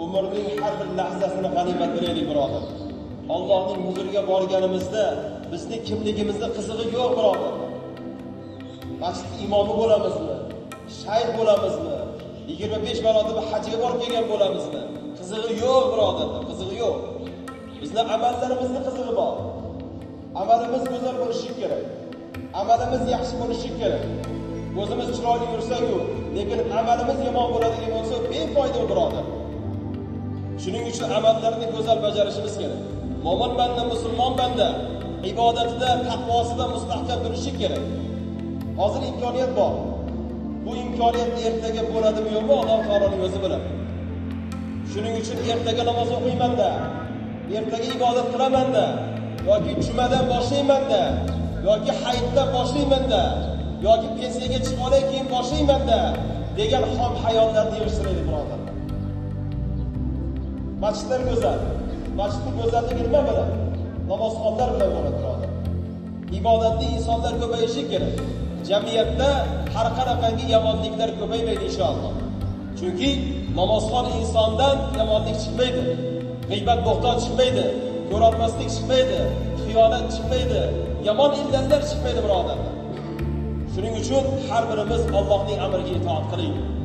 umrning har bir lahzasini g'animat bilaylik birodar. Allohning huzuriga borganimizda bizning kimligimizda qizig'i yo'q birodar. Masjid imomi bo'lamizmi? Shayx bo'lamizmi? 25 marotaba hajga borib kelgan bo'lamizmi? Qizig'i yo'q birodarlar, qizig'i yo'q. Bizning amallarimizning qizig'i bor. Amalimiz go'zal bo'lishi kerak. Amalimiz yaxshi bo'lishi kerak. O'zimiz chiroyli yursak-ku, lekin amalimiz yomon bo'ladigan bo'lsa, befoyda birodar. Shuning uchun amallarni go'zal bajarishimiz kerak. Mo'min banda, musulmon banda ibodatida, taqvosida mustahkam turishi kerak. Hozir imkoniyat bor. Bu imkoniyat ertaga bo'ladimi yo'qmi, Alloh taoloning o'zi biladi. Shuning uchun ertaga namoz o'qiyman-da, ertaga ibodat qilaman-da, yoki jumadan boshlayman-da, yoki hayitdan boshlayman-da, yoki pensiyaga chiqolay keyin boshlayman-da degan xom xayollarni yig'ishtiraylik birodarlar. Masjidlar go'zal. Masjidning go'zalligi nima bilan? Namozxonlar bilan bo'ladi birodar. Ibodatli insonlar ko'payishi kerak. Jamiyatda har qanaqangi yomonliklar ko'paymaydi inshaalloh. Chunki namozxon insondan yomonlik chiqmaydi. G'iybat bo'xton chiqmaydi, ko'rolmaslik chiqmaydi, xiyonat chiqmaydi, yomon illatlar chiqmaydi birodarlar. Shuning uchun har birimiz Allohning amriga itoat qilaylik.